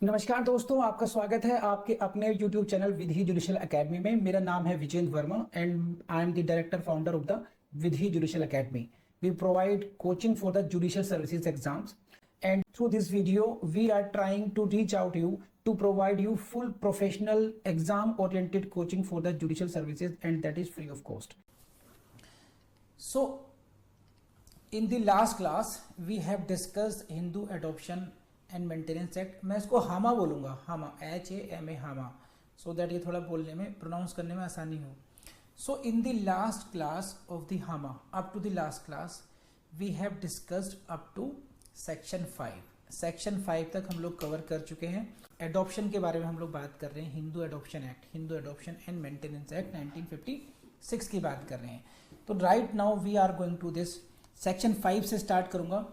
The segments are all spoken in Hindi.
नमस्कार दोस्तों, आपका स्वागत है आपके अपने YouTube channel Vidhi judicial academy में। मेरा नाम है Vijendra Verma and I am the director founder of the Vidhi judicial academy. We provide coaching for the judicial services exams and through this video we are trying to reach out you to provide you full professional exam oriented coaching for the judicial services, and that is free of cost. So in the last class we have discussed Hindu Adoption and maintenance act. मैं इसको हामा बोलूंगा, हामा, HAMA, हामा, सो दैट ये थोड़ा बोलने में, प्रोनाउंस करने में आसानी हो। So in the last class of the HAMA, up to the last class we have discussed up to section 5। Section 5 तक हम लोग कवर कर चुके हैं। एडॉप्शन के बारे में हम लोग बात कर रहे हैं, Hindu adoption act, Hindu adoption and maintenance act 1956 की बात कर रहे हैं। तो right now we are going to this section 5 से स्टार्ट करूंगा।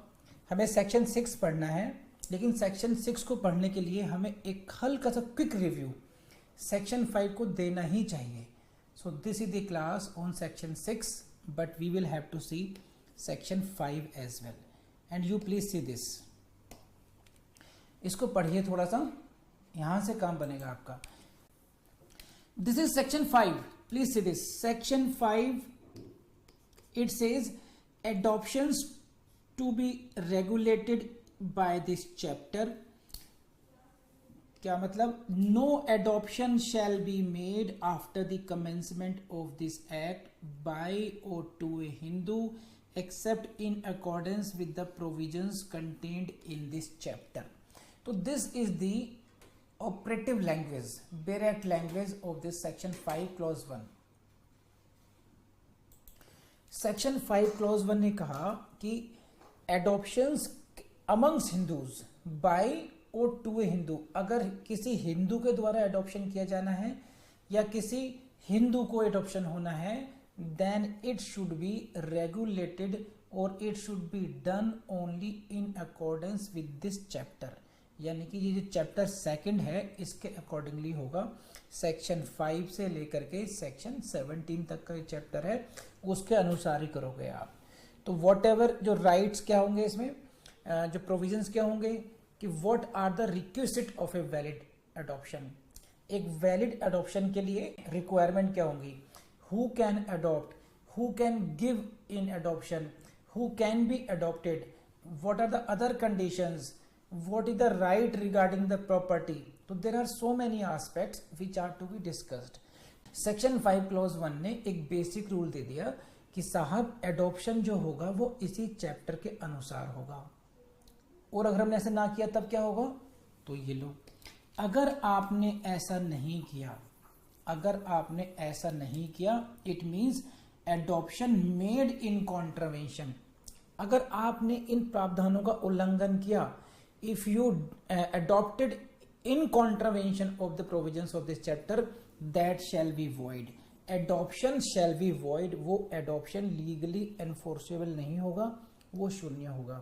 हमें सेक्शन 6 पढ़ना है, लेकिन सेक्शन 6 को पढ़ने के लिए हमें एक हल्का सा क्विक रिव्यू सेक्शन 5 को देना ही चाहिए। So this is the class on section 6, but we will have to see section 5 as well, and you please see this. इसको पढ़िए थोड़ा सा, यहां से काम बनेगा आपका। This is section 5, please see this. Section 5 it says adoptions to be regulated by this chapter। क्या मतलब? No adoption shall be made after the commencement of this act by or to a Hindu except in accordance with the provisions contained in this chapter। तो this is the operative language, direct language of this section 5 clause 1। Section 5 clause 1 ने कहा कि एडॉप्शंस अमंग्स हिंदूज बाय और टू ए हिंदू, अगर किसी हिंदू के द्वारा एडॉप्शन किया जाना है या किसी हिंदू को एडॉप्शन होना है, then it should be regulated और it should be done only in accordance with this chapter. यानी कि ये जो चैप्टर 2 है इसके अकॉर्डिंगली होगा। सेक्शन 5 से लेकर के सेक्शन 17 तक का चैप्टर है, उसके अनुसार ही करोगे आप। तो वॉट एवर जो राइट्स क्या होंगे इसमें, जो प्रोविजंस क्या होंगे कि what are the requisite of a valid adoption. एक वैलिड एडॉप्शन के लिए रिक्वायरमेंट क्या होंगी? Who can adopt, who can give in adoption, who can be adopted, what are the other conditions, what is the right regarding the property। तो there are so many aspects which are to be discussed। Section 5 clause 1 ने एक बेसिक रूल दे दिया कि साहब एडॉप्शन जो होगा वो इसी चैप्टर के अनुसार होगा, और अगर हमने ऐसा ना किया तब क्या होगा? तो ये लो, अगर आपने ऐसा नहीं किया, अगर आपने ऐसा नहीं किया, it means adoption made in contravention. अगर आपने इन प्रावधानों का उल्लंघन किया, if you adopted in contravention of the provisions of this chapter, that shall be void। adoption shall be void, वो adoption legally enforceable नहीं होगा, वो शून्य होगा।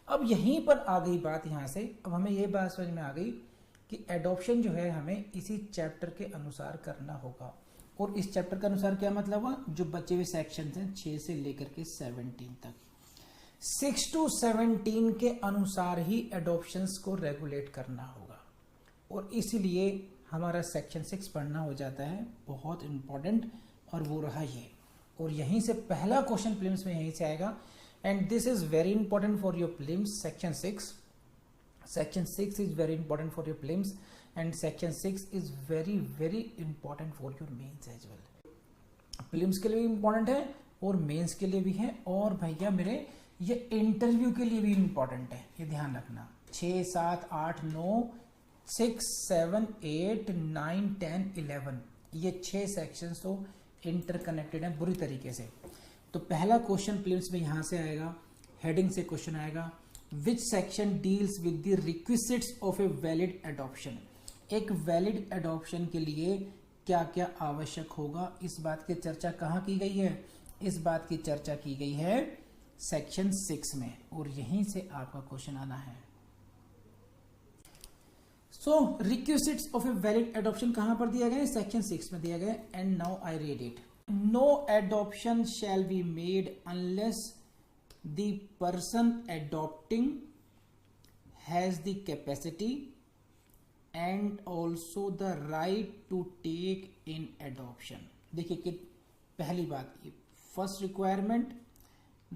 अब यहीं पर आ गई बात, यहां से अब हमें ये बात समझ में आ गई कि एडॉप्शन जो है हमें इसी चैप्टर के अनुसार करना होगा। और इस चैप्टर के अनुसार क्या मतलब हुआ? जो बचे हुए सेक्शन हैं 6 से लेकर के 17 तक, 6 to 17 के अनुसार ही एडॉप्शंस को रेगुलेट करना होगा, और इसीलिए हमारा सेक्शन 6 पढ़ना हो जाता है बहुत इंपॉर्टेंट, और वो रहा ये। और यहीं से पहला क्वेश्चन प्रीलिम्स में यहीं से आएगा, and this is very important for your prelims. Section 6 is very important for your prelims, and section 6 is very very important for your mains as well. Prelims के लिए भी इंपॉर्टेंट है और मेंस के लिए भी है, और भैया मेरे ये इंटरव्यू के लिए भी इंपॉर्टेंट है, ये ध्यान रखना। 6, 7, 8, 9, 6, 7, 8, 9, 10, 11 ये 6 सेक्शंस तो इंटरकनेक्टेड हैं बुरी तरीके से। तो पहला क्वेश्चन प्रीलिम्स में यहां से आएगा, हेडिंग से क्वेश्चन आएगा, which section deals with the requisites of a valid adoption. एक वैलिड एडॉप्शन के लिए क्या क्या आवश्यक होगा, इस बात की चर्चा कहाँ की गई है? इस बात की चर्चा की गई है सेक्शन 6 में, और यहीं से आपका क्वेश्चन आना है। So requisites of a valid adoption कहां पर दिया गया? सेक्शन 6 में दिया गया, and now I read it. No adoption shall be made unless the person adopting has the capacity, and also the right to take in adoption. देखिए कि पहली बात, first requirement,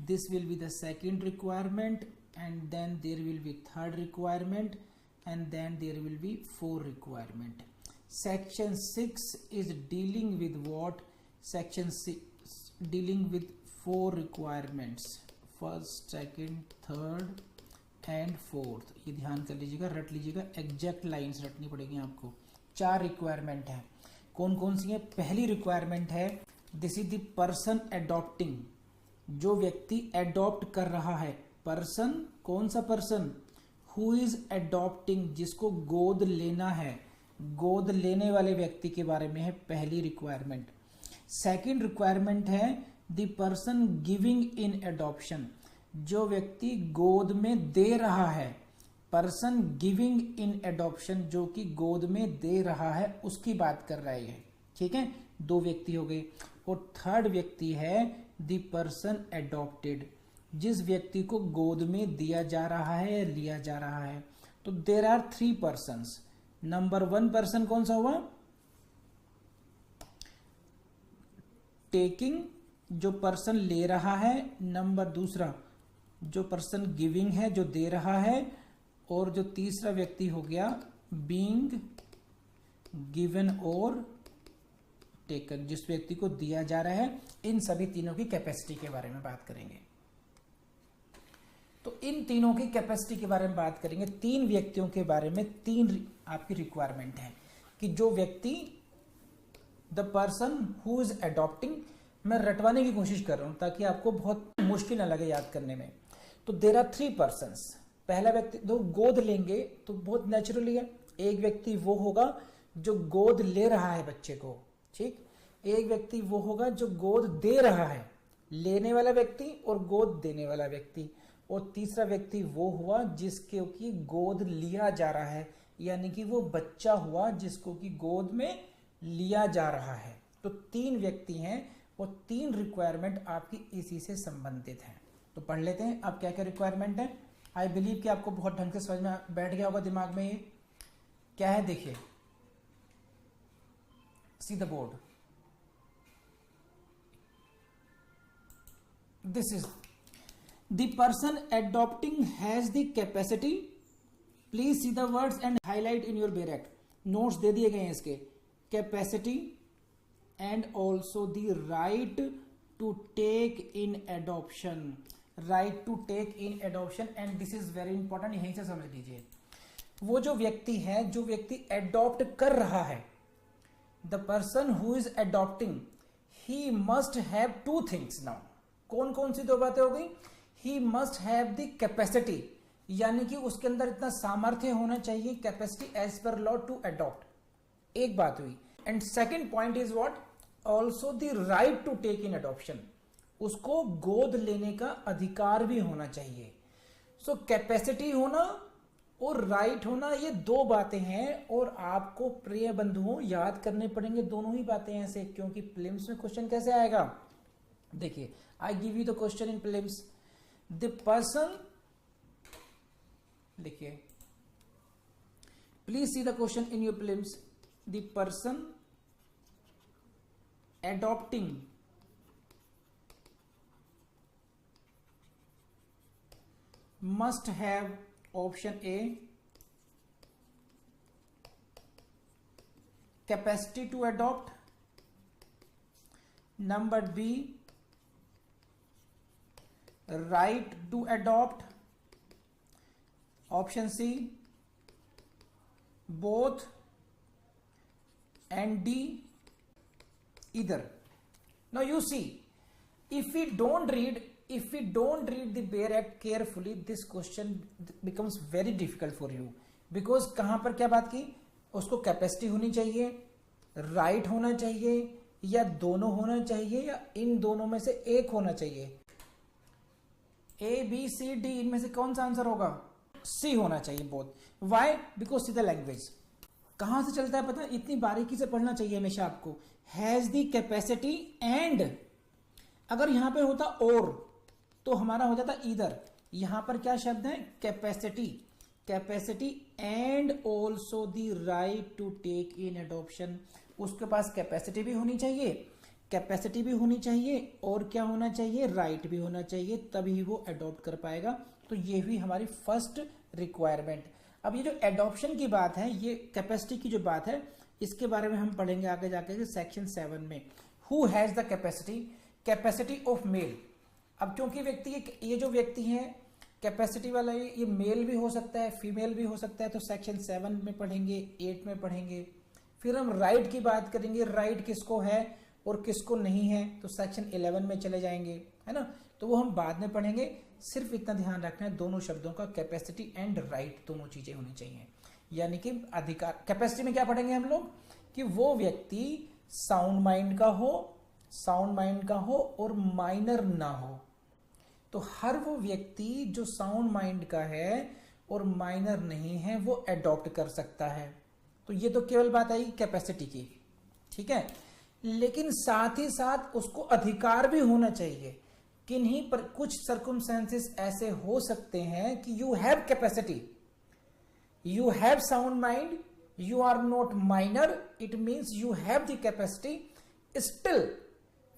this will be the second requirement, and then there will be third requirement, and then there will be fourth requirement. Section 6 is dealing with what? Section 6 dealing with four requirements, first, second, third and fourth। ये ध्यान कर लीजिएगा, रट लीजिएगा, एग्जैक्ट लाइंस रटनी पड़ेगी आपको। 4 रिक्वायरमेंट है। कौन कौन सी है? पहली रिक्वायरमेंट है, this is the person adopting, जो व्यक्ति एडॉप्ट कर रहा है। पर्सन, कौन सा पर्सन? हु इज एडॉप्टिंग, जिसको गोद लेना है, गोद लेने वाले व्यक्ति के बारे में है पहली रिक्वायरमेंट। सेकंड रिक्वायरमेंट है the person giving in adoption, जो व्यक्ति गोद में दे रहा है। पर्सन गिविंग इन एडॉप्शन, जो कि गोद में दे रहा है, उसकी बात कर रहा है। ठीक है, 2 व्यक्ति हो गए। और थर्ड व्यक्ति है द पर्सन एडॉप्टेड, जिस व्यक्ति को गोद में दिया जा रहा है या लिया जा रहा है। तो there are 3 persons. Number 1 person कौन सा हुआ? टेकिंग, जो पर्सन ले रहा है। नंबर दूसरा जो पर्सन गिविंग है, जो दे रहा है। और जो तीसरा व्यक्ति हो गया बीइंग गिवन और टेकन, जिस व्यक्ति को दिया जा रहा है। इन सभी तीनों की कैपेसिटी के बारे में बात करेंगे। तो इन तीनों की कैपेसिटी के बारे में बात करेंगे। 3 व्यक्तियों के बारे में 3 आपकी रिक्वायरमेंट है कि जो व्यक्ति, the person who is adopting, मैं रटवाने की कोशिश कर रहा हूं ताकि आपको बहुत मुश्किल ना लगे याद करने में। तो देयर आर 3 पर्सन्स। पहला व्यक्ति, दो गोद लेंगे तो बहुत नेचुरली है, एक व्यक्ति वो होगा जो गोद ले रहा है बच्चे को। ठीक, एक व्यक्ति वो होगा जो गोद दे रहा है, लेने वाला व्यक्ति और गोद देने वाला व्यक्ति। और तीसरा व्यक्ति वो हुआ जिसके की गोद लिया जा रहा है, यानी कि वो बच्चा हुआ जिसको कि गोद में लिया जा रहा है। तो 3 व्यक्ति हैं और 3 रिक्वायरमेंट आपकी इसी से संबंधित हैं। तो पढ़ लेते हैं अब क्या क्या रिक्वायरमेंट है। आई बिलीव कि आपको बहुत ढंग से समझ में बैठ गया होगा दिमाग में। ये क्या है देखिए, see the board, this is the person adopting has the capacity, please see the words and highlight in your bare act. Notes दे दिए गए हैं इसके। Capacity and also the right to take in adoption, right to take in adoption. And this is very important, यहीं से समझ लीजिए। वो जो व्यक्ति है, जो व्यक्ति एडॉप्ट कर रहा है, the person who is adopting, he must have 2 things. Now कौन कौन सी 2 बातें हो गई? He must have the capacity, यानी कि उसके अंदर इतना सामर्थ्य होना चाहिए, capacity as per law to adopt, एक बात हुई। And second point is what? Also the right to take in adoption, उसको गोद लेने का अधिकार भी होना चाहिए। सो कैपेसिटी होना और राइट होना, ये 2 बातें हैं और आपको प्रिय बंधुओं याद करने पड़ेंगे दोनों ही बातें ऐसे, क्योंकि प्रीलिम्स में क्वेश्चन कैसे आएगा देखिए। I give you the question in prelims, the person, लिखिए, please see the question in your prelims. The person adopting must have option A capacity to adopt, number B right to adopt, option C both, and D either. Now you see, if we don't read the Bayer Act carefully, this question becomes very difficult for you, because कहां पर क्या बात की? उसको कैपेसिटी होनी चाहिए, राइट होना चाहिए, या दोनों होना चाहिए, या इन दोनों में से एक होना चाहिए। A, B, C, D, इनमें से कौन सा आंसर होगा? C होना चाहिए both. Why? Because see the language कहां से चलता है पता है? इतनी बारीकी से पढ़ना चाहिए हमेशा आपको। हैज द कैपेसिटी एंड, अगर यहां पे होता और तो हमारा हो जाता इधर। यहां पर क्या शब्द है? Capacity. Capacity and also the right to take in adoption. उसके पास कैपेसिटी भी होनी चाहिए, कैपेसिटी भी होनी चाहिए और क्या होना चाहिए, राइट भी होना चाहिए, तभी वो अडॉप्ट कर पाएगा। तो ये भी हमारी फर्स्ट रिक्वायरमेंट। अब ये जो एडॉप्शन की बात है, ये कैपेसिटी की जो बात है, इसके बारे में हम पढ़ेंगे आगे जाके सेक्शन 7 में। Who has the capacity, capacity of male. अब क्योंकि व्यक्ति ये जो व्यक्ति है कैपेसिटी वाला, ये मेल भी हो सकता है, फीमेल भी हो सकता है, तो सेक्शन 7 में पढ़ेंगे, 8 में पढ़ेंगे। फिर हम राइट की बात करेंगे, राइट किसको है और किसको नहीं है, तो सेक्शन 11 में चले जाएंगे, है ना। तो वो हम बाद में पढ़ेंगे। सिर्फ इतना ध्यान रखना है, दोनों शब्दों का कैपेसिटी एंड राइट दोनों चीजें होनी चाहिए। यानी कि अधिकार, कैपेसिटी में क्या पढ़ेंगे हम लोग कि वो व्यक्ति साउंड माइंड का हो, साउंड माइंड का हो और माइनर ना हो। तो हर वो व्यक्ति जो साउंड माइंड का है और माइनर नहीं है वो अडॉप्ट कर सकता है। तो ये तो केवल बात आई कैपेसिटी की, ठीक है। लेकिन साथ ही साथ उसको अधिकार भी होना चाहिए। किन्हीं पर कुछ सर्कमस्टेंसेस ऐसे हो सकते हैं कि you have capacity, you have sound mind, you are not minor, it means you have the capacity, still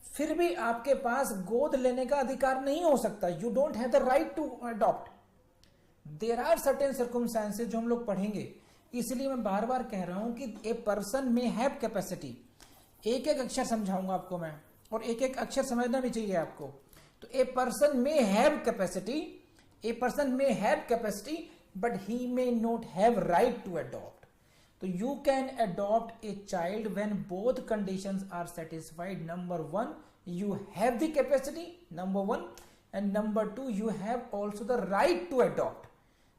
फिर भी आपके पास गोद लेने का अधिकार नहीं हो सकता। You don't have the right to adopt. There are certain circumstances जो हम लोग पढ़ेंगे, इसलिए मैं बार बार कह रहा हूं कि ए पर्सन में हैव कैपेसिटी। एक एक अक्षर समझाऊंगा आपको मैं, और एक एक अक्षर समझना भी चाहिए आपको। तो a person may have capacity, a person may have capacity but he may not have right to adopt. तो you can adopt a child when both conditions are satisfied. Number 1, you have the capacity, number 1, and number 2, you have also the right to adopt.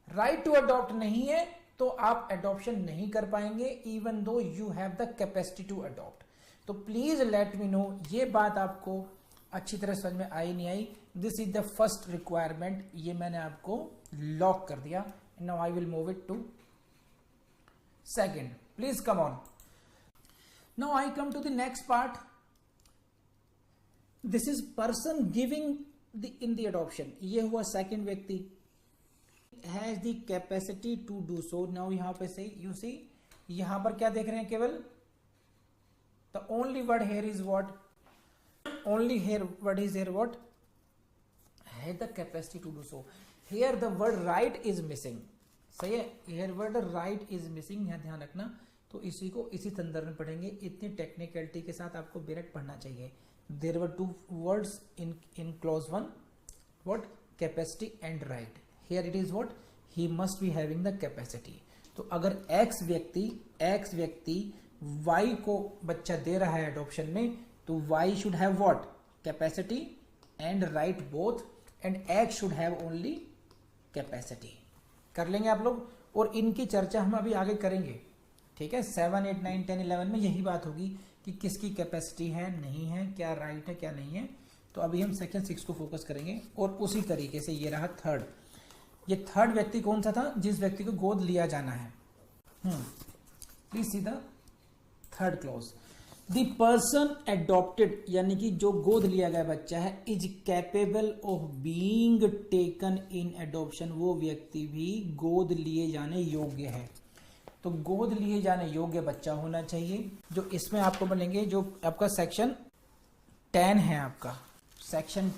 Right to adopt नहीं है तो आप adoption नहीं कर पाएंगे even though you have the capacity to adopt. तो please let me know ये बात आपको अच्छी तरह समझ में आई नहीं आई। This is the first requirement, ये मैंने आपको लॉक कर दिया। Now I will move it to second. Please come on. Now I come to the next part. This is person giving in the adoption. ये हुआ second व्यक्ति, has the capacity to do so. Now यहाँ पे से you see, यहाँ पर क्या देख रहे हैं केवल, the only word here is what, only here word is here what, has the capacity to do so. Here the word right is missing. सही है, here word right is missing, यहाँ ध्यान रखना। तो इसी को इसी संदर्भ में पढ़ेंगे। इतनी टेक्निकलिटी के साथ आपको डायरेक्ट पढ़ना चाहिए। There were 2 words in clause 1, what, capacity and right. Here it is what, he must be having the capacity. तो अगर एक्स व्यक्ति वाई को बच्चा दे रहा है एडॉप्शन में, तो why should have what, capacity and right both, and x should have only capacity. कर लेंगे आप लोग, और इनकी चर्चा हम अभी आगे करेंगे, ठीक है। 7, 8, 9, 10, 11 में यही बात होगी कि किसकी कैपेसिटी है, नहीं है, क्या राइट है, क्या नहीं है। तो अभी हम सेक्शन 6 को फोकस करेंगे। और उसी तरीके से ये रहा थर्ड। ये थर्ड व्यक्ति कौन सा था, जिस व्यक्ति को गोद लिया जाना है। Please see the third clause. The person adopted, यानी कि जो गोद लिया गया बच्चा है, is capable of being taken in adoption. वो व्यक्ति भी गोद लिए जाने योग्य है। तो गोद लिए जाने योग्य बच्चा होना चाहिए। जो इसमें आपको बनेंगे, जो आपका सेक्शन 10 है, आपका सेक्शन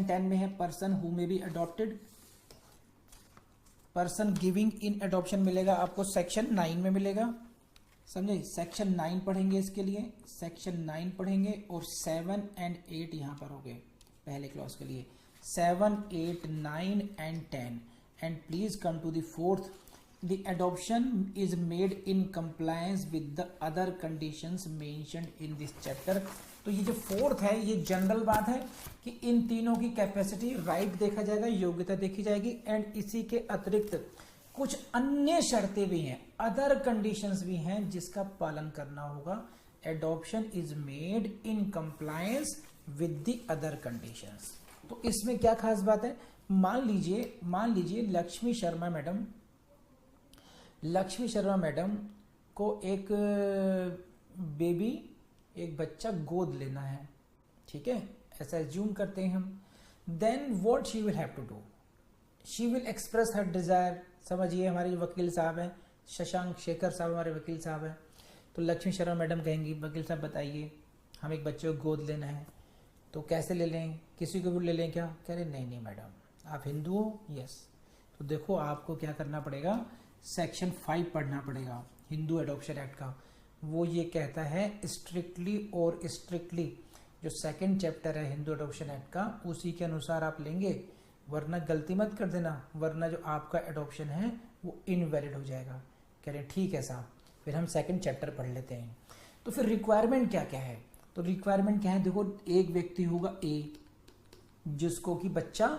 10 में है person who may be adopted. Person giving in adoption मिलेगा आपको सेक्शन 9 में मिलेगा, समझे। सेक्शन 9 पढ़ेंगे, इसके लिए सेक्शन 9 पढ़ेंगे, और 7 and 8 यहां पर हो गए पहले क्लॉज के लिए। 7, 8, 9 and 10, and please come to the fourth. The adoption is made in compliance with the other conditions mentioned in this chapter. तो ये जो फोर्थ है, ये जनरल बात है कि इन तीनों की कैपेसिटी, राइट देखा जाएगा, योग्यता देखी जाएगी, एंड इसी के अतिरिक्त कुछ अन्य शर्तें भी हैं, अदर कंडीशंस भी हैं जिसका पालन करना होगा। Adoption is made in compliance with the other conditions. तो इसमें क्या खास बात है, मान लीजिए लक्ष्मी शर्मा मैडम को एक बेबी, एक बच्चा गोद लेना है, ठीक है, ऐसा एज्यूम करते हैं हम। Then what she will have to do, she will express her desire. समझिए हमारे जो वकील साहब हैं, शशांक शेखर साहब हमारे वकील साहब हैं, तो लक्ष्मी शर्मा मैडम कहेंगी वकील साहब बताइए हम एक बच्चे को गोद लेना है, तो कैसे ले लें, किसी को भी ले लें क्या? कह रहे नहीं नहीं मैडम आप हिंदू हो, यस, तो देखो आपको क्या करना पड़ेगा, सेक्शन 5 पढ़ना पड़ेगा हिंदू एडॉप्शन एक्ट का। वो ये कहता है स्ट्रिक्टली और स्ट्रिक्टली, जो सेकंड चैप्टर है हिंदू एडॉप्शन एक्ट का उसी के अनुसार आप लेंगे, वरना गलती मत कर देना, वरना जो आपका एडॉप्शन है वो इनवैलिड हो जाएगा। कह रहे ठीक है साहब, फिर हम सेकंड चैप्टर पढ़ लेते हैं। तो फिर रिक्वायरमेंट क्या क्या है? तो रिक्वायरमेंट क्या है, देखो एक व्यक्ति होगा ए जिसको कि बच्चा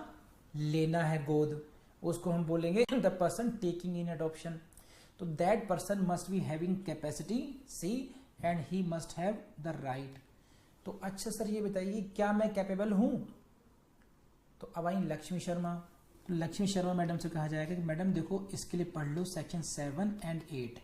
लेना है गोद, उसको हम बोलेंगे the person taking in adoption. तो that person must be having capacity C and he must have the right. तो अच्छा सर ये बताइए क्या मैं कैपेबल हूं? तो अब आई लक्ष्मी शर्मा। तो लक्ष्मी शर्मा मैडम से कहा जाएगा कि मैडम देखो इसके लिए पढ़ लो सेक्शन 7 एंड 8।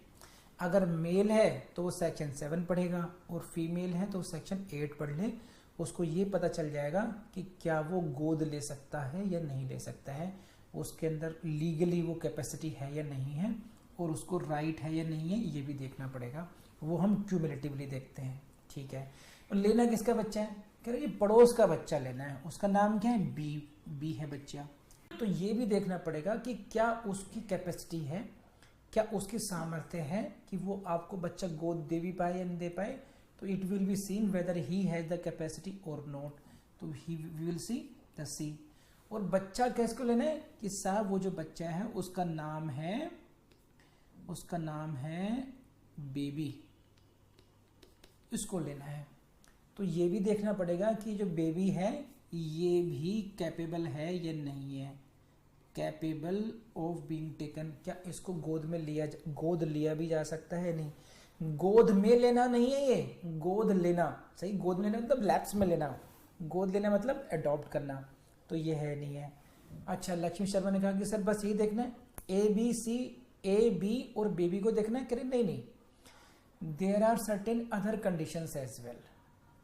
अगर मेल है तो वो सेक्शन 7 पढ़ेगा और फीमेल है तो सेक्शन 8 पढ़ ले, उसको ये पता चल जाएगा कि क्या वो गोद ले सकता है या नहीं ले सकता है, उसके अंदर लीगली वो कैपेसिटी है या नहीं है, और उसको राइट है या नहीं है ये भी देखना पड़ेगा। वो हम क्यूमुलेटिवली देखते हैं, ठीक है। और लेना किसका बच्चा है? कह रहे ये पड़ोस का बच्चा लेना है, उसका नाम क्या है? बी है बच्चा। तो ये भी देखना पड़ेगा कि क्या उसकी कैपेसिटी है, क्या उसकी सामर्थ्य है कि वो आपको बच्चा गोद दे भी पाए या नहीं दे पाए। तो it will be seen weather he has the capacity और नॉट, तो ही विल सी द सी। और बच्चा किसको लेना है कि साहब वो जो बच्चा है उसका नाम है बेबी, इसको लेना है। तो ये भी देखना पड़ेगा कि जो बेबी है ये भी कैपेबल है या नहीं है, कैपेबल ऑफ बीइंग टेकन, क्या इसको गोद लिया भी जा सकता है? नहीं, गोद में लेना नहीं है ये, गोद लेना, सही, गोद में लेना मतलब लैप्स में लेना, गोद लेना मतलब अडॉप्ट करना, तो ये है नहीं है। अच्छा लक्ष्मी शर्मा ने कहा कि सर बस ये देखना है ए बी और बेबी को देखना है। करें नहीं, there are certain other conditions as well.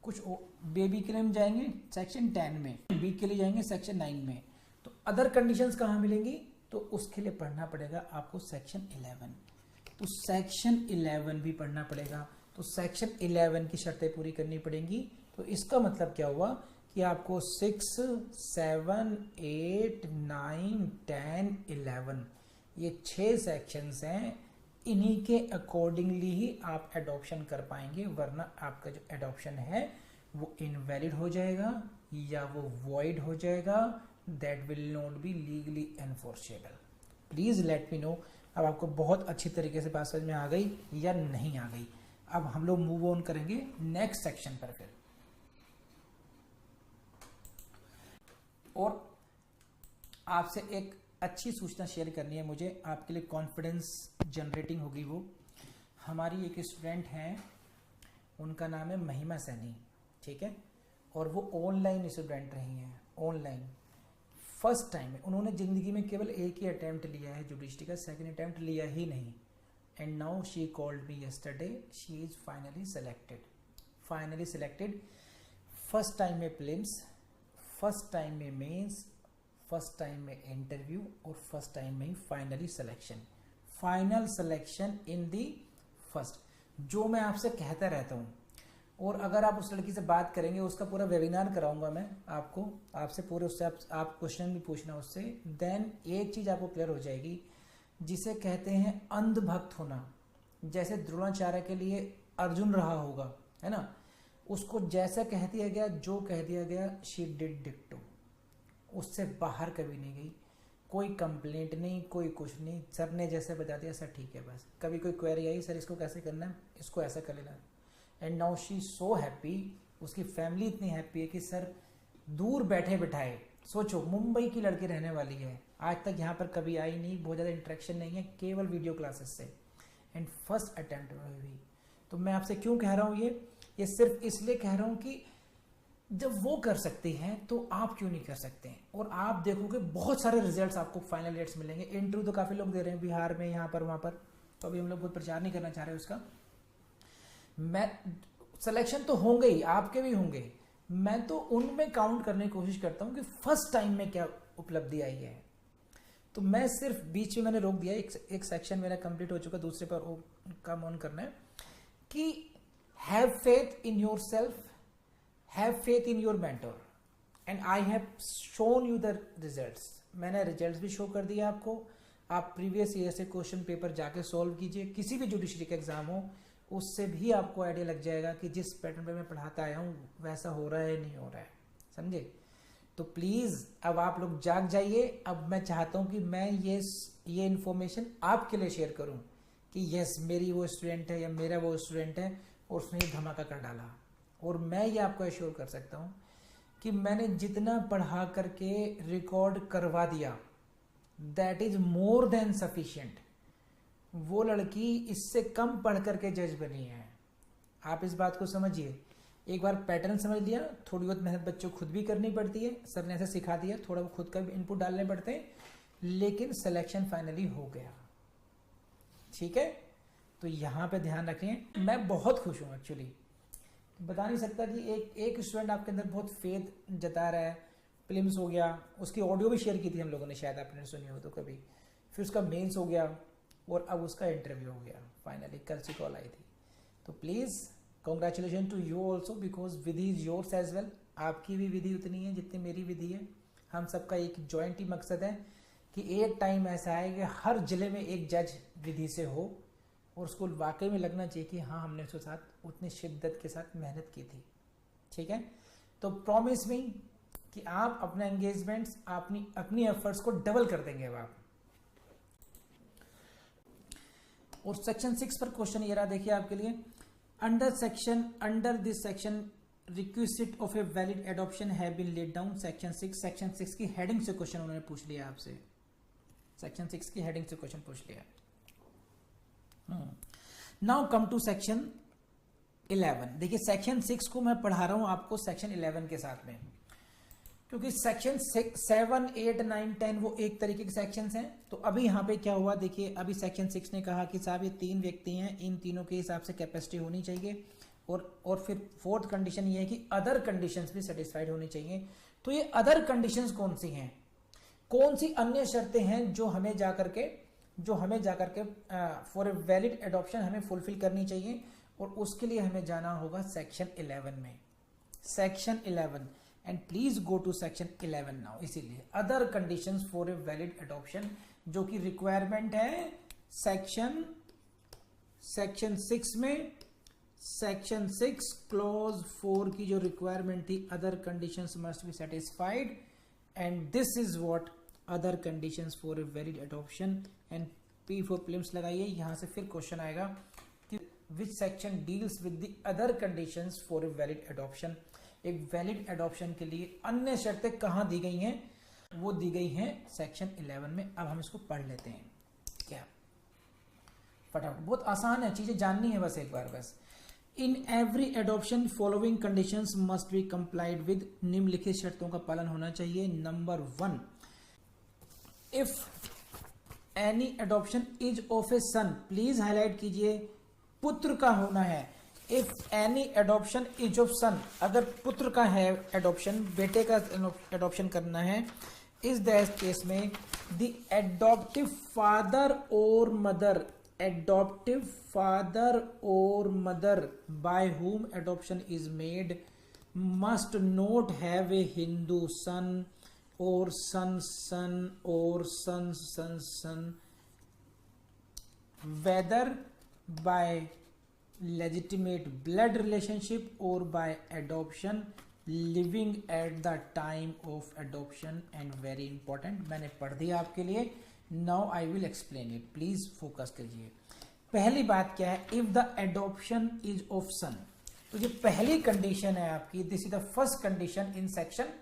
कुछ बेबी के लिए हम जाएंगे सेक्शन 10 में, बी के लिए जाएंगे सेक्शन 9 में। तो अदर कंडीशंस कहाँ मिलेंगी? तो उसके लिए पढ़ना पड़ेगा आपको सेक्शन 11। तो सेक्शन 11 भी पढ़ना पड़ेगा, तो सेक्शन 11 की शर्तें पूरी करनी पड़ेंगी। तो इसका मतलब क्या हुआ कि आपको 6, 7, 8, 9, 10, 11 ये 6 सेक्शंस हैं, इन्हीं के अकॉर्डिंगली ही आप एडॉप्शन कर पाएंगे, वरना आपका जो एडॉप्शन है वो इनवैलिड हो जाएगा या वो वॉइड हो जाएगा, that will not be legally enforceable. Please let me know अब आपको बहुत अच्छी तरीके से बात समझ में आ गई या नहीं आ गई। अब हम लोग मूव ऑन करेंगे नेक्स्ट सेक्शन पर फिर। और आपसे एक अच्छी सूचना शेयर करनी है मुझे, आपके लिए कॉन्फिडेंस जनरेटिंग होगी। वो हमारी एक स्टूडेंट हैं, उनका नाम है महिमा सैनी, ठीक है, और वो ऑनलाइन स्टूडेंट रही हैं, ऑनलाइन फर्स्ट टाइम है। उन्होंने ज़िंदगी में केवल एक ही अटैम्प्ट लिया है जुडिशरी का, सेकंड अटैम्प्ट लिया ही नहीं। And now she called me yesterday, she is finally selected. First time में प्रीलिम्स, फर्स्ट टाइम में मेंस, फर्स्ट टाइम में इंटरव्यू और फर्स्ट टाइम में ही finally selection, final selection in the first, जो मैं आपसे कहता रहता हूँ। और अगर आप उस लड़की से बात करेंगे, उसका पूरा वेबिनार कराऊंगा मैं आपको, आपसे पूरे उससे आप क्वेश्चन भी पूछना उससे, देन एक चीज आपको क्लियर हो जाएगी, जिसे कहते हैं अंधभक्त होना। जैसे द्रोणाचार्य के लिए अर्जुन रहा होगा, है ना, उसको जैसा कह दिया गया, जो कह दिया गया, शी डिड डिक्टो, उससे बाहर कभी नहीं गई, कोई कंप्लेंट नहीं, कोई कुछ नहीं, सर ने जैसे बता दिया सर ठीक है बस। कभी कोई क्वेरी आई, सर इसको कैसे करना है, इसको ऐसा कर लेना। And now she so happy, उसकी फैमिली इतनी हैप्पी है कि सर दूर बैठे बिठाए, सोचो मुंबई की लड़की रहने वाली है, आज तक यहाँ पर कभी आई नहीं, बहुत ज़्यादा इंटरेक्शन नहीं है, केवल वीडियो क्लासेस से, एंड फर्स्ट अटेम्प्ट हुई। तो मैं आपसे क्यों कह रहा हूँ ये सिर्फ इसलिए कह रहा हूँ कि जब वो कर सकते हैं तो आप क्यों नहीं कर सकते हैं। और आप देखोगे बहुत सारे रिजल्ट्स आपको फाइनल रेट्स मिलेंगे। इंटरव्यू तो काफी लोग दे रहे हैं बिहार में, यहाँ पर वहां पर, तो अभी हम लोग बहुत प्रचार नहीं करना चाह रहे उसका। मैं सिलेक्शन तो होंगे ही, आपके भी होंगे, मैं तो उनमें काउंट करने की कोशिश करता हूं कि फर्स्ट टाइम में क्या उपलब्धि आई है। तो मैं सिर्फ बीच में मैंने रोक दिया, एक सेक्शन मेरा कंप्लीट हो चुका, दूसरे पर काम ऑन करना है कि have faith in your self, have faith in your mentor, and I have shown you the results. मैंने रिजल्ट्स भी शो कर दिया आपको। आप प्रीवियस ईयर से क्वेश्चन पेपर जाके सॉल्व कीजिए, किसी भी जुडिशरी का एग्जाम हो, उससे भी आपको आइडिया लग जाएगा कि जिस पैटर्न पे मैं पढ़ाता आया हूँ वैसा हो रहा है नहीं हो रहा है, समझे। तो प्लीज अब आप लोग जाग जाइए। अब मैं चाहता हूं कि मैं ये इन्फॉर्मेशन आपके लिए शेयर करूं कि यस मेरी वो स्टूडेंट है या मेरा वो स्टूडेंट है और उसने ये धमाका कर डाला। और मैं ये आपको एश्योर कर सकता हूं कि मैंने जितना पढ़ा करके रिकॉर्ड करवा दिया, that is more than sufficient. वो लड़की इससे कम पढ़ करके जज बनी है। आप इस बात को समझिए। एक बार पैटर्न समझ लिया, थोड़ी बहुत मेहनत बच्चों को खुद भी करनी पड़ती है, सर ने ऐसे सिखा दिया, थोड़ा खुद का भी इनपुट डालने पड़ते हैं, लेकिन सिलेक्शन फाइनली हो गया। ठीक है, तो यहां पे ध्यान रखें। मैं बहुत खुश हूं एक्चुअली, बता नहीं सकता कि एक स्टूडेंट आपके अंदर बहुत फेथ जता रहा है। प्रीलिम्स हो गया, उसकी ऑडियो भी शेयर की थी हम लोगों ने, शायद आपने सुनी हो तो कभी। फिर उसका मेंस हो गया और अब उसका इंटरव्यू हो गया फाइनली, कल से कॉल आई थी। तो please congratulation to you also, because vidhi is yours as well. आपकी भी विधि उतनी है जितनी मेरी विधि है। हम सबका एक जॉइंट ही मकसद है कि एक टाइम ऐसा है कि हर जिले में एक जज विधि से हो और उसको वाकई में लगना चाहिए कि हाँ हमने उसके साथ उतनी शिद्दत के साथ मेहनत की थी। ठीक है, तो प्रॉमिस मी कि आप अपने एंगेजमेंट्स, अपनी एफर्ट्स को डबल कर देंगे अब आप। और सेक्शन 6 पर क्वेश्चन ये रहा, देखिए आपके लिए। Under this section requisite of a valid adoption have been laid down. Section 6 की हेडिंग से क्वेश्चन उन्होंने पूछ लिया आपसे। सेक्शन 6 की हेडिंग से क्वेश्चन पूछ लिया। Now come to section 11। देखिए सेक्शन 6 को मैं पढ़ा रहा हूं आपको सेक्शन 11 के साथ में, क्योंकि सेक्शन 7, 8, 9, 10 वो एक तरीके के सेक्शंस हैं। तो अभी यहाँ पे क्या हुआ, देखिए अभी सेक्शन 6 ने कहा कि साहब ये 3 व्यक्ति हैं, इन तीनों के हिसाब से कैपेसिटी होनी चाहिए। और फिर फोर्थ कंडीशन ये है कि अदर कंडीशंस भी सेटिस्फाइड होनी चाहिए। तो ये अदर कंडीशंस कौन सी हैं, कौन सी अन्य शर्तें हैं जो हमें जाकर के फॉर ए वैलिड एडॉप्शन हमें फुलफिल करनी चाहिए। और उसके लिए हमें जाना होगा सेक्शन 11 में। Section 11 and please go to section 11 now. इसीलिए other conditions for a valid adoption, जो कि रिक्वायरमेंट है सेक्शन 6 में। सेक्शन 6 क्लॉज 4 की जो रिक्वायरमेंट थी, other conditions must be satisfied, and this is what other conditions for a valid adoption. And P for prelims लगाइए। यहां से फिर क्वेश्चन आएगा कि which section deals with the other conditions for a valid adoption. एक वैलिड एडॉप्शन के लिए अन्य शर्तें कहां दी गई हैं, वो दी गई हैं सेक्शन 11 में। अब हम इसको पढ़ लेते हैं क्या, फटाफट। बहुत आसान है, चीजें जाननी है बस एक बार। बस in every adoption following conditions must be complied with. निम्नलिखित शर्तों का पालन होना चाहिए। Number 1, if any adoption is of a son, please highlight कीजिए, पुत्र का होना है। If any adoption is of son, अगर पुत्र का है एडॉप्शन, बेटे का एडॉप्शन करना है, इस दैट केस में द एडॉप्टिव फादर और मदर, एडॉप्टिव फादर और mother by whom adoption is made must not have a Hindu son और सन और सन, whether by legitimate blood relationship or by adoption, living at the time of adoption, and very important, मैंने पढ़ दिया आपके लिए। now I will explain it, please focus कीजिए। पहली बात क्या है, if the adoption is of son, तो ये पहली कंडीशन है आपकी। This is the first condition in section,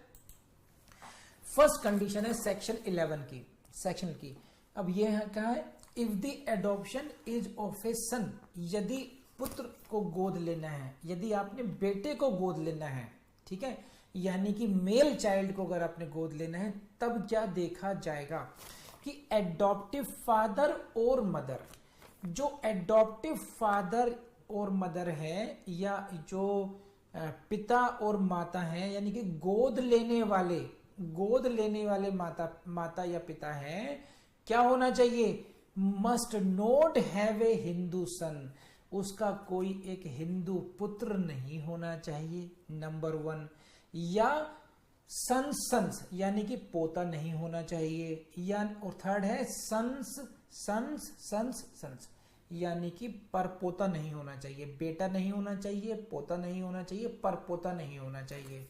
first condition है सेक्शन 11 की, सेक्शन की। अब ये है क्या है, if the adoption is of a son, यदि पुत्र को गोद लेना है, यदि आपने बेटे को गोद लेना है, ठीक है, यानी कि मेल चाइल्ड को अगर आपने गोद लेना है, तब क्या देखा जाएगा कि एडॉप्टिव फादर और मदर, जो एडॉप्टिव फादर और मदर है या जो पिता और माता है, यानी कि गोद लेने वाले माता या पिता है, क्या होना चाहिए, must not have a Hindu son, उसका कोई एक हिंदू पुत्र नहीं होना चाहिए, नंबर 1। या सन्स यानी कि पोता नहीं होना चाहिए, या और थर्ड है सन्स यानी कि परपोता नहीं होना चाहिए, बेटा नहीं होना चाहिए, पोता नहीं होना चाहिए, परपोता नहीं होना चाहिए।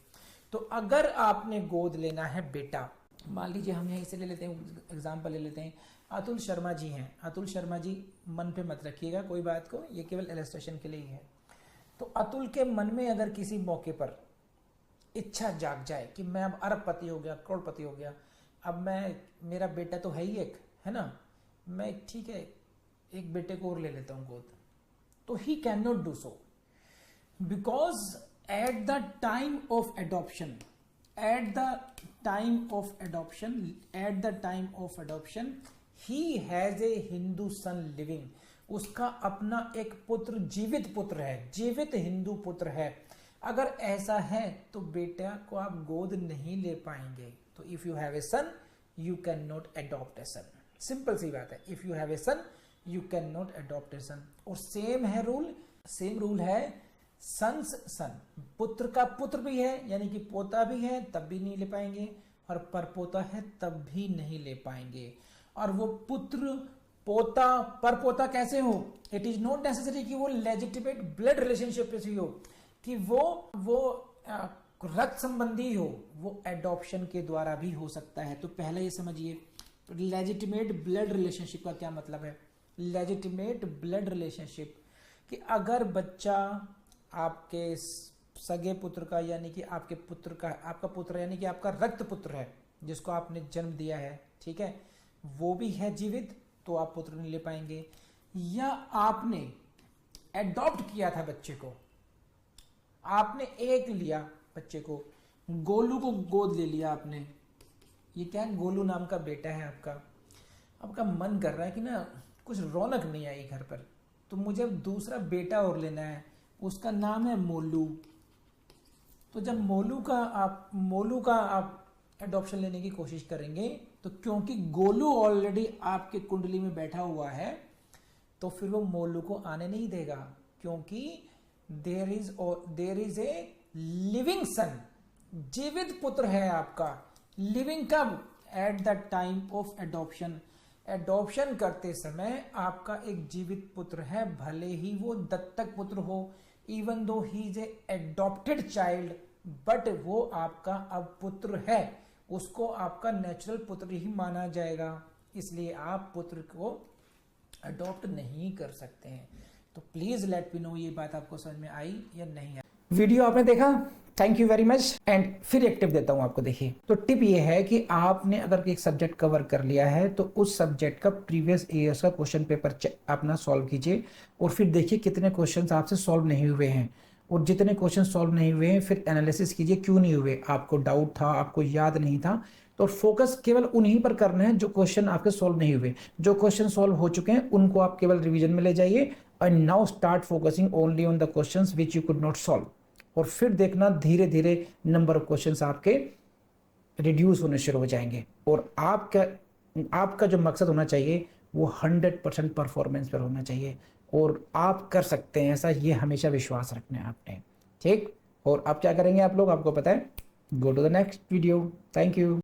तो अगर आपने गोद लेना है बेटा, मान लीजिए हम यहीं से ले लेते हैं, एग्जाम्पल ले लेते हैं, अतुल शर्मा जी हैं। अतुल शर्मा जी मन पे मत रखिएगा कोई बात को, ये केवल इलस्ट्रेशन के लिए ही है। तो अतुल के मन में अगर किसी मौके पर इच्छा जाग जाए कि मैं अब अरबपति हो गया, करोड़पति हो गया, अब मेरा बेटा तो है ही एक, है ना, मैं ठीक है एक बेटे को और ले लेता हूं गोद, तो he can not do so, because at the time of adoption he has a Hindu son living, उसका अपना एक पुत्र, जीवित पुत्र है, जीवित हिंदू पुत्र है। अगर ऐसा है तो बेटा को आप गोद नहीं ले पाएंगे। तो if you have a son you can not adopt a son, simple सी बात है, if you have a son you can not adopt a son. और सेम रूल है सन्स सन, पुत्र का पुत्र भी है यानी कि पोता भी है तब भी नहीं ले पाएंगे, और परपोता है तब भी नहीं ले पाएंगे। और वो पुत्र, पोता, परपोता कैसे हो, इट इज नॉट नेसेसरी कि वो लेजिटिमेट ब्लड रिलेशनशिप से हो, कि वो रक्त संबंधी हो, वो एडॉप्शन के द्वारा भी हो सकता है। तो पहले ये समझिए लेजिटिमेट ब्लड रिलेशनशिप का क्या मतलब है। लेजिटिमेट ब्लड रिलेशनशिप कि अगर बच्चा आपके सगे पुत्र का यानी कि आपके पुत्र का, आपका पुत्र यानी कि आपका रक्त पुत्र है जिसको आपने जन्म दिया है, ठीक है, वो भी है जीवित, तो आप पुत्र नहीं ले पाएंगे। या आपने एडॉप्ट किया था बच्चे को, आपने एक लिया बच्चे को, गोलू को गोद ले लिया आपने, ये क्या है, गोलू नाम का बेटा है आपका मन कर रहा है कि ना कुछ रौनक नहीं आई घर पर, तो मुझे अब दूसरा बेटा और लेना है, उसका नाम है मोलू। तो जब मोलू का आप एडॉप्शन लेने की कोशिश करेंगे तो क्योंकि गोलू ऑलरेडी आपके कुंडली में बैठा हुआ है तो फिर वो मोलू को आने नहीं देगा, क्योंकि देयर इज ए लिविंग सन, जीवित पुत्र है आपका। लिविंग कब, eight the time of adoption, adoption करते समय आपका एक जीवित पुत्र है, भले ही वो दत्तक पुत्र हो, even though he is a adopted child, but वो आपका अब पुत्र है, उसको आपका नेचुरल पुत्र ही माना जाएगा, इसलिए आप पुत्र को अडॉप्ट नहीं कर सकते हैं। तो प्लीज लेट मी नो ये बात आपको समझ में आई या नहीं आई। वीडियो आपने देखा, thank you very much. And फिर एक टिप देता हूं आपको, देखिए, तो टिप ये है कि आपने अगर एक सब्जेक्ट कवर कर लिया है तो उस सब्जेक्ट का प्रीवियस ईयर्स का क्वेश्चन पेपर अपना सॉल्व कीजिए और फिर देखिए कितने क्वेश्चंस आपसे सॉल्व नहीं हुए हैं, और जितने क्वेश्चन सॉल्व नहीं हुए हैं फिर एनालिसिस कीजिए क्यों नहीं हुए, आपको डाउट था, आपको याद नहीं था, तो फोकस केवल उन्हीं पर करना है जो क्वेश्चन आपके सॉल्व नहीं हुए। जो क्वेश्चन सॉल्व हो चुके हैं उनको आप केवल रिवीजन में ले जाइए, and now start focusing only on the questions which you could not solve, और फिर देखना धीरे धीरे नंबर ऑफ क्वेश्चंस आपके रिड्यूस होने शुरू हो जाएंगे, और आपका जो मकसद होना चाहिए वो 100% परफॉर्मेंस पर होना चाहिए, और आप कर सकते हैं ऐसा, ये हमेशा विश्वास रखना है आपने, ठीक। और अब क्या करेंगे आप लोग, आपको पता है, go to the next video. Thank you.